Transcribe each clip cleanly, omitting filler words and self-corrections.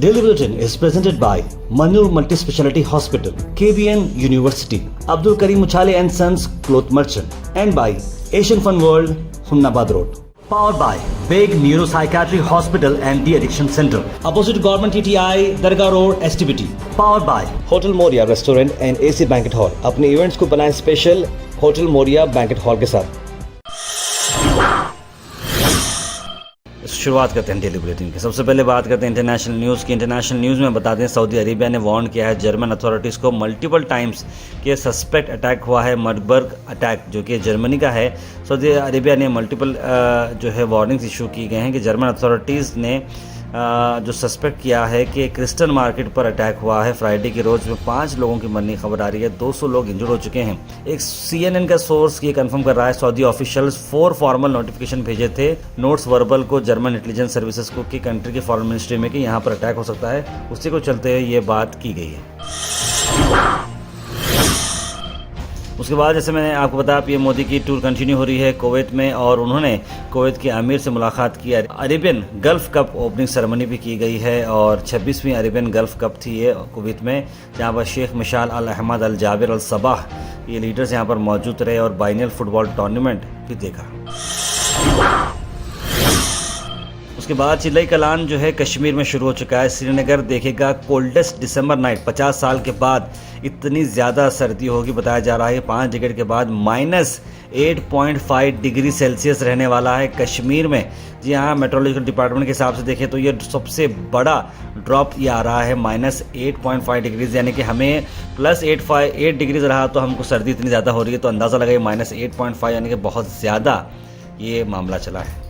Daily Bulletin is presented by Manur Multi-Speciality Hospital, KBN University, Abdul Karim Uchale and Sons Cloth Merchant, and by Asian Fun World, Humnabad Road. Powered by Big Neuropsychiatry Hospital and De-Addiction Center, opposite Government TTI, Dargah Road, STBT. Powered by Hotel Moria Restaurant and AC Banquet Hall. अपने events को बनाएं special hotel Moriya banquet hall के साथ। शुरुआत करते हैं daily bulletin की। सबसे पहले बात करते हैं इंटरनेशनल न्यूज़ की। इंटरनेशनल न्यूज़ में बता दें, सऊदी अरेबिया ने वार्न किया है जर्मन अथॉरिटीज़ को मल्टीपल टाइम्स कि सस्पेक्ट अटैक हुआ है, मडबर्ग अटैक जो कि जर्मनी का है। सऊदी अरेबिया ने मल्टीपल जो है वार्निंग्स इशू की गए हैं कि जर्मन अथॉरिटीज़ ने जो सस्पेक्ट किया है कि क्रिस्टन मार्केट पर अटैक हुआ है फ्राइडे की रोज़ में 5 लोगों की मरने की खबर आ रही है, 200 लोग इंजर्ड हो चुके हैं। एक CNN का सोर्स ये कंफर्म कर रहा है सऊदी ऑफिशियल्स 4 फॉर्मल नोटिफिकेशन भेजे थे नोट्स वर्बल को जर्मन इंटेलिजेंस सर्विसेज को कि कंट्री के फॉरेन मिनिस्ट्री में कि यहाँ पर अटैक हो सकता है, उसी को चलते हुए ये बात की गई है। उसके बाद जैसे मैंने आपको बताया, पीएम मोदी की टूर कंटिन्यू हो रही है कुवैत में और उन्होंने कुवैत के अमीर से मुलाकात की। Arabian gulf cup opening ceremony भी की गई है और 26वीं अरेबियन गल्फ कप थी ये कुवैत में, जहां पर शेख मिशाल अल अहमद अल जाबिर अल सबाह ये लीडर्स यहां पर मौजूद रहे और बाइनल फुटबॉल टूर्नामेंट भी देखा। उसके बाद चिल्लाई कलान जो है कश्मीर में शुरू हो चुका है। श्रीनगर देखेगा कोल्डेस्ट दिसंबर नाइट, 50 साल के बाद इतनी ज़्यादा सर्दी होगी बताया जा रहा है। 5 डिग्री के बाद -8.5 डिग्री सेल्सियस रहने वाला है कश्मीर में। जी हाँ, मेट्रोलॉजिकल डिपार्टमेंट के हिसाब से देखें तो ये सबसे बड़ा ड्रॉप ये आ रहा है -8.5 डिग्रीज, यानी कि हमें +8 डिग्रीज रहा तो हमको सर्दी इतनी ज़्यादा हो रही है, तो अंदाज़ा लगाइए -8.5 यानी कि बहुत ज़्यादा ये मामला चला है।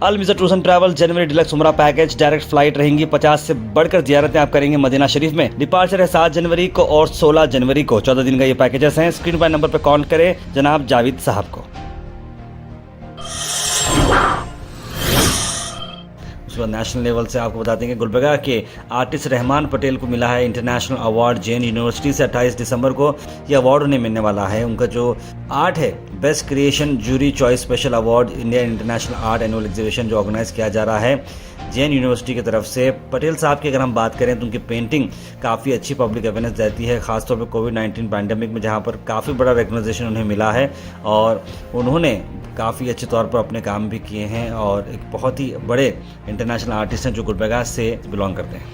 Al Mizar tours and travel जनवरी डिलक्स उमरा पैकेज, डायरेक्ट फ्लाइट रहेंगी, 50 से बढ़कर ज़ियारतें आप करेंगे मदीना शरीफ में। डिपार्चर है 7 जनवरी को और 16 जनवरी को, 14 दिन का ये पैकेजेस हैं। स्क्रीन पर नंबर पर कॉल करें जनाब जावेद साहब को। नेशनल लेवल से आपको बता देंगे गुलबर्गा के आर्टिस्ट रहमान पटेल को मिला है इंटरनेशनल अवार्ड जैन यूनिवर्सिटी से। 28 दिसंबर को ये अवार्ड उन्हें मिलने वाला है। उनका जो आर्ट है best creation jury choice special award India international art annual exhibition जो ऑर्गेनाइज किया जा रहा है जैन यूनिवर्सिटी की तरफ से। पटेल साहब की अगर हम बात करें तो उनकी पेंटिंग काफ़ी अच्छी पब्लिक अवेयरनेस देती है, खासतौर पर कोविड-19 पैंडेमिक में जहाँ पर काफ़ी बड़ा रिकग्नाइजेशन उन्हें मिला है और उन्होंने काफ़ी अच्छे तौर पर अपने काम भी किए हैं और एक बहुत ही बड़े इंटरनेशनल आर्टिस्ट हैं जो गुलबर्गा से बिलोंग करते हैं।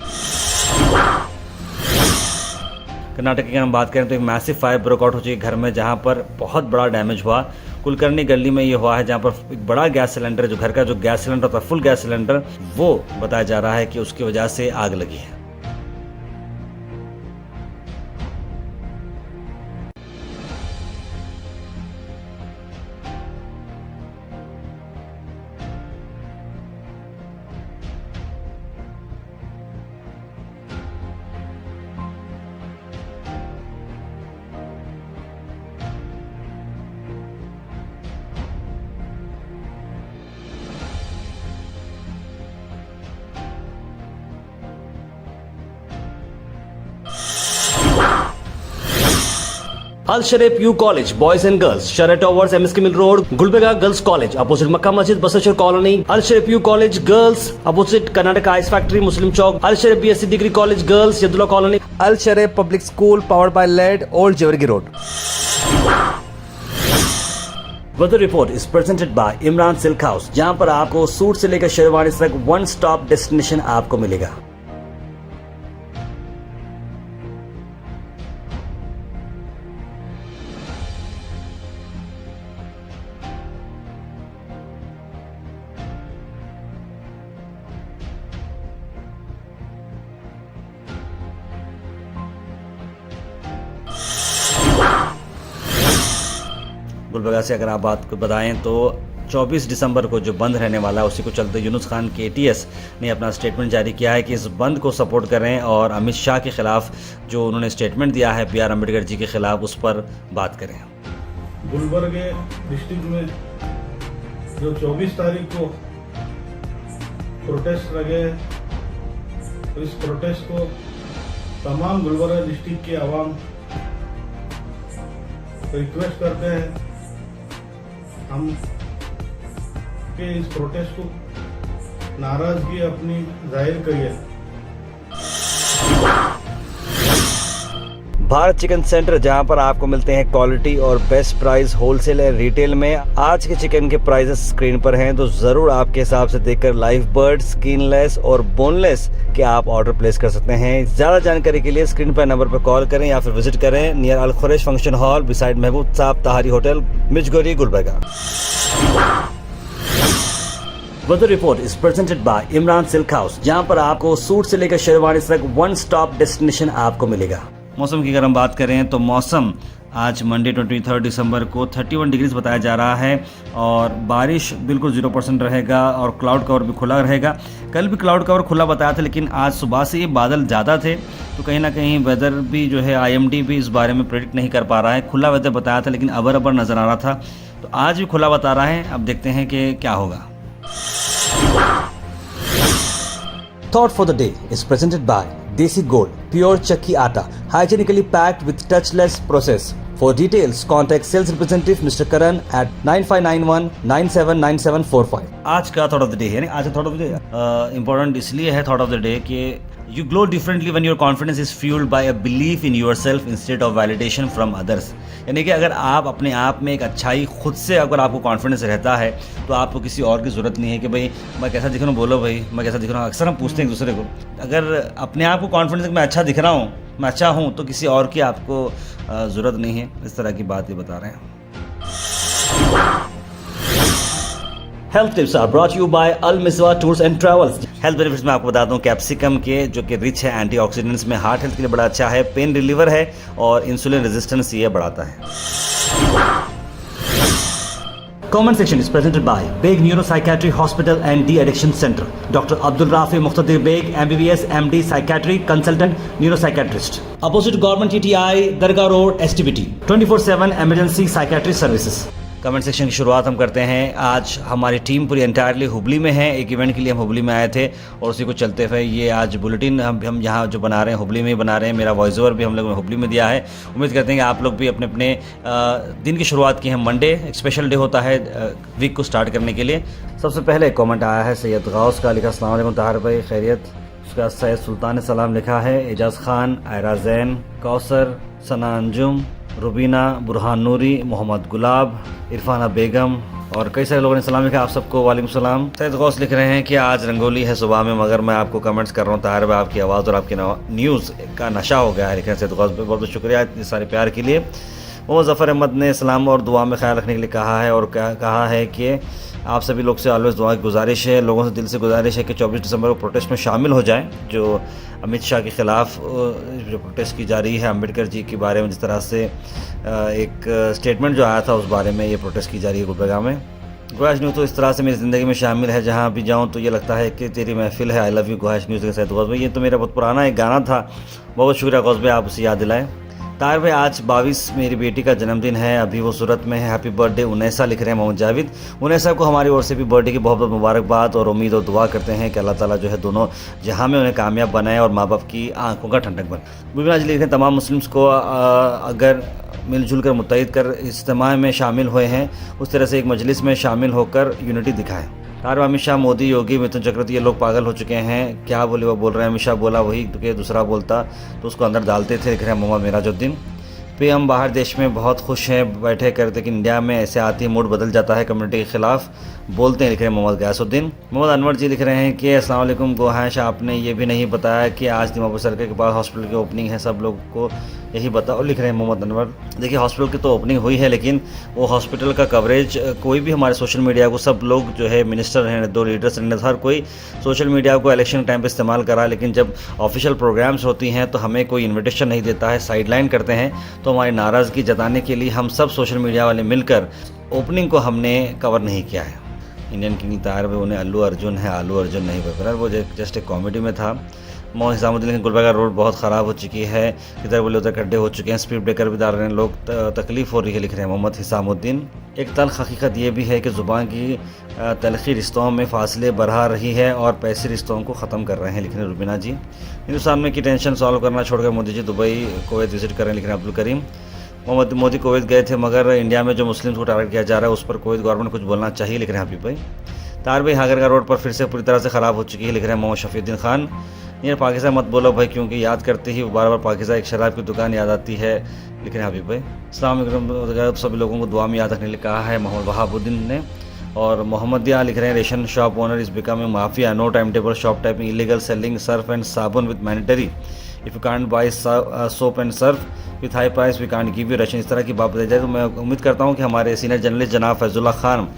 कर्नाटक की हम बात करें तो एक मैसिव फायर ब्रेकआउट हो चुकी है घर में, जहां पर बहुत बड़ा डैमेज हुआ। कुलकर्णी गली में ये हुआ है, जहां पर एक बड़ा गैस सिलेंडर जो घर का जो गैस सिलेंडर था फुल गैस सिलेंडर, वो बताया जा रहा है कि उसकी वजह से आग लगी है। Al Sharif U college boys and girls, शरह towers, MSK mill road, Gulbarga girls college opposite Makka Masjid बसचर colony. Al Sharif U college girls opposite Karnataka ice factory Muslim Chowk. Al Sharif BSc degree college girls Yadulla colony. Al Sharif public school powered by led old Jewargi road. Weather report is presented by Imran silk house, जहां पर आपको suit से लेकर शेरवानी तक one stop destination आपको मिलेगा। गुलबर्गा से अगर आप बात को बताएं तो 24 दिसंबर को जो बंद रहने वाला है उसी को चलते यूनुस खान KTS ने अपना स्टेटमेंट जारी किया है कि इस बंद को सपोर्ट करें और अमित शाह के खिलाफ जो उन्होंने स्टेटमेंट दिया है BR अम्बेडकर जी के खिलाफ उस पर बात करें। गुलबर्गा डिस्ट्रिक्ट में जो 24 तारीख को प्रोटेस्ट लगे, इस प्रोटेस्ट को तमाम गुलबर्गा डिस्ट्रिक्ट के आवाम रिक्वेस्ट करते हैं हम के इस प्रोटेस्ट को नाराजगी अपनी जाहिर करी है। भारत चिकन सेंटर, जहां पर आपको मिलते हैं क्वालिटी और बेस्ट प्राइस होलसेल और रिटेल में। आज के चिकन के प्राइसेस स्क्रीन पर हैं, तो ज़रूर आपके हिसाब से देखकर लाइव बर्ड, स्किनलेस और बोनलेस के आप ऑर्डर प्लेस कर सकते हैं। ज़्यादा जानकारी के लिए स्क्रीन पर नंबर पर कॉल करें या फिर विजिट करें near Al Khuraish function hall beside Mehboob Sahab Tahari hotel, मिर्जगोरी, Gulbarga. Weather report is presented by Imran silk house, जहां पर आपको सूट से लेकर शेरवानी तक वन स्टॉप डेस्टिनेशन आपको मिलेगा। मौसम की अगर हम बात करें तो मौसम आज मंडे 23 दिसंबर को 31 डिग्रीज बताया जा रहा है और बारिश बिल्कुल 0% रहेगा और क्लाउड कवर भी खुला रहेगा। कल भी क्लाउड कवर खुला बताया था, लेकिन आज सुबह से ये बादल ज़्यादा थे, तो कहीं ना कहीं वेदर भी जो है IMD भी इस बारे में प्रेडिक्ट नहीं कर पा रहा है। खुला वेदर बताया था लेकिन अबर अबर नज़र आ रहा था, तो आज भी खुला बता रहा है। अब देखते हैं कि क्या होगा। Thought for the day is presented by Desi Gold, pure chakki atta, hygienically packed with touchless process. For details, contact sales representative Mr. Karan at 9591 979745. आज का थॉट ऑफ द डे है, आज का thought of the day important इसलिए है thought of the day कि you glow differently when your confidence is fuelled by a belief in yourself instead of validation from others. यानी कि अगर आप अपने आप में एक अच्छाई खुद से अगर आपको कॉन्फिडेंस रहता है तो आपको किसी और की ज़रूरत नहीं है कि भाई मैं कैसा दिख रहा हूँ, बोलो भाई मैं कैसा दिख रहा हूँ। अक्सर हम पूछते हैं एक दूसरे को, अगर अपने आप को कॉन्फिडेंस मैं अच्छा दिख रहा हूँ, मैं अच्छा हूँ, तो किसी और की आपको ज़रूरत नहीं है। इस तरह की बात ये बता रहे हैं। Health tips are brought you by Al Miswa tours and travels. Health benefits में आपको बता दूं कैप्सिकम के, जो कि रिच है एंटीऑक्सीडेंट्स में, हार्ट हेल्थ के लिए बड़ा अच्छा है, पेन रिलीवर है और इंसुलिन रेजिस्टेंस ये बढ़ाता है। Comment section is presented by Beg Neuropsychiatry Hospital and De-Addiction Center. Dr. Abdul Rafi Muqtadir Beg, MBBS, MD, Psychiatry, Consultant, Neuropsychiatrist. Opposite Government TTI, Dargah Road, STBT. 24/7 Emergency Psychiatry Services. Comment section की शुरुआत हम करते हैं। आज हमारी team पूरी entirely Hubli में है, एक इवेंट के लिए हम हुबली में आए थे और उसी को चलते हुए ये आज बुलेटिन हम यहाँ जो बना रहे हैं हुबली में ही बना रहे हैं। मेरा वॉइस ओवर भी हम लोगों ने हुबली में दिया है। उम्मीद करते हैं कि आप लोग भी अपने अपने दिन की शुरुआत की है। मंडे एक स्पेशल डे होता है वीक को स्टार्ट करने के लिए। सबसे पहले एक कॉमेंट आया है सैयद गौस का, लिखा अस्सलाम वालेकुम ताहिर भाई, खैरियत। उसका सैयद सुल्तान ने सलाम लिखा है, एजाज़ खान, आयरा जैन, कौसर, सना अंजुम, रुबीना, बुरहान नूरी, मोहम्मद गुलाब, इरफाना बेगम और कई सारे लोगों ने सलाम लिखा। आप सबको वालेकुम सलाम। सैयद गौस लिख रहे हैं कि आज रंगोली है सुबह में, मगर मैं आपको कमेंट्स कर रहा हूँ ताहिर भाई, आपकी आवाज़ और आपकी न्यूज़ का नशा हो गया है। लिख रहे हैं सैयद गौस, बहुत बहुत शुक्रिया इतने सारे प्यार के लिए। मोहम्मद ज़फ़र अहमद ने सलाम और दुआ में ख्याल रखने के लिए कहा है और कहा है कि आप सभी लोग से ऑलवेज दुआ की गुजारिश है, लोगों से दिल से गुजारिश है कि 24 दिसंबर को प्रोटेस्ट में शामिल हो जाएं। जो अमित शाह के ख़िलाफ़ जो प्रोटेस्ट की जा रही है, अम्बेडकर जी के बारे में जिस तरह से एक स्टेटमेंट जो आया था उस बारे में ये प्रोटेस्ट की जा रही है गुलबर्गा में। गुआश न्यूज़ तो इस तरह से मेरी ज़िंदगी में शामिल है, जहाँ भी जाऊँ तो ये लगता है कि तेरी महफिल है। आई लव यू गुआश न्यूज़ के साथ गौस भाई, ये तो मेरा बहुत पुराना एक गाना था। बहुत शुक्रिया गौस भाई, आप उसे याद दिलाएँ। ताहिर भाई आज 22 मेरी बेटी का जन्मदिन है, अभी वो सूरत में है। हैप्पी बर्थडे उनैसा, लिख रहे हैं मोहम्मद जावेद। उनैसा को हमारी ओर से भी बर्थडे की बहुत बहुत मुबारकबाद और उम्मीद और दुआ करते हैं कि अल्लाह ताला जो है दोनों जहां में उन्हें कामयाब बनाए और माँ बाप की आंखों का ठंडक बने। मुबीना जी लिख रहे हैं तमाम मुस्लिम्स को अगर मिलजुल कर मुत्तहिद कर इज्तिमा में शामिल हुए हैं, उस तरह से एक मजलिस में शामिल होकर यूनिटी दिखाएँ। तार अमित शाह, मोदी, योगी, मिथुन चक्रवर्ती, ये लोग पागल हो चुके हैं। क्या बोले वो बोल रहे हैं, अमित शाह बोला वही कि दूसरा बोलता तो उसको अंदर डालते थे, लिख रहे हैं मोहम्मद मिराजुद्दीन। PM बाहर देश में बहुत खुश हैं, बैठे करते कि इंडिया में ऐसे आती है मूड बदल जाता है, कम्युनिटी के खिलाफ बोलते हैं, लिख रहे हैं मोहम्मद गयासुद्दीन। मोहम्मद अनवर जी लिख रहे हैं कि अस्सलाम वालेकुम गोहाश, आपने ये भी नहीं बताया कि आज दीमापुर सर्कल के पास हॉस्पिटल की ओपनिंग है, सब लोग को यही बताओ, लिख रहे हैं मोहम्मद अनवर। देखिए हॉस्पिटल की तो ओपनिंग हुई है, लेकिन वो हॉस्पिटल का कवरेज कोई भी हमारे सोशल मीडिया को, सब लोग जो है मिनिस्टर हैं, 2 लीडर्स हैं, हर कोई सोशल मीडिया को इलेक्शन टाइम पे इस्तेमाल करा, लेकिन जब ऑफिशियल प्रोग्राम्स होती हैं तो हमें कोई इन्विटेशन नहीं देता है, साइडलाइन करते हैं। तो हमारी नाराज़गी जताने के लिए हम सब सोशल मीडिया वाले मिलकर ओपनिंग को हमने कवर नहीं किया है। इंडियन किंग तार में उन्हें अल्लू अर्जुन है, आलू अर्जुन नहीं पेपर, वो जस्ट एक कॉमेडी में था। मोहम्मद हिसामुद्दीन, गुलबर्गा रोड बहुत ख़राब हो चुकी है, इधर बोले उधर गड्ढे हो चुके हैं, स्पीड ब्रेकर भी डाल रहे हैं लोग, तकलीफ़ हो रही है, लिख रहे हैं मोहम्मद हिसामुद्दीन। एक तल्ख़ हकीकत ये भी है कि ज़ुबान की तलख़ी रिश्तों में फासले बढ़ा रही है और पैसे रिश्तों को ख़त्म कर रहे हैं, लिख रहे हैं रुबीना जी। हिंदुस्तान में की टेंशन सॉल्व करना छोड़कर Modi ji Dubai, Kuwait visit कर रहे हैं, लिख रहे हैं अब्दुल करीम। मोदी कुवैत गए थे, मगर इंडिया में जो मुस्लिम्स को टारगेट किया जा रहा है उस पर कुवैत गवर्नमेंट कुछ बोलना चाहिए, लिख रहे हैं हबीब भाई। तारबी हागरगा रोड पर फिर से पूरी तरह से ख़राब हो चुकी है, लिख रहे हैं मोहम्मद शफीउद्दीन खान। यार पाकिस्तान मत बोलो भाई, क्योंकि याद करते ही बार बार पाकिस्तान एक शराब की दुकान याद आती है, लिख रहे हैं हबीब भाई। अस्सलाम वालेकुम, सभी लोगों को दुआ में याद रखने के लिए कहा है मोहम्मद वहाबुद्दीन ने। और मोहम्मदिया लिख रहे हैं ration shop owner is becoming mafia, no time table, shop typing, illegal selling Surf and साबुन with mandatory, if you can't buy soap and Surf with high price we can't give you ration. इस तरह की बात बताई जाए तो मैं उम्मीद करता हूँ कि हमारे सीनियर जर्नलिस्ट जनाब फैजुल्ला खान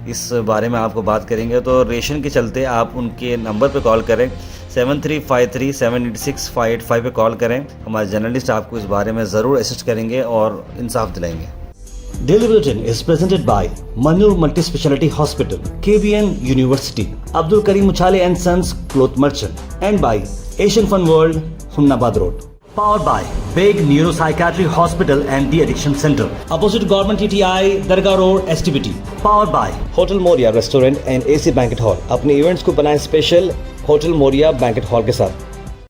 इस बारे में आपको बात करेंगे। तो रेशन के चलते आप उनके नंबर पे कॉल करें, 7353786585 पे कॉल करें। हमारे जर्नलिस्ट आपको इस बारे में ज़रूर असिस्ट करेंगे और इंसाफ दिलाएंगे। Daily Bulletin is presented by Manur Multi-Speciality Hospital, KBN University, Abdul Karim Muchale and Sons Cloth Merchant, and by Asian Fun World, Humnabad Road. Powered by Big Neuropsychiatry Hospital and De-Addiction Center, opposite Government TTI, Darga Road, STBT. Powered by Hotel Moria Restaurant and AC Banquet Hall. अपने events को बनाएं special hotel Moriya banquet hall के साथ।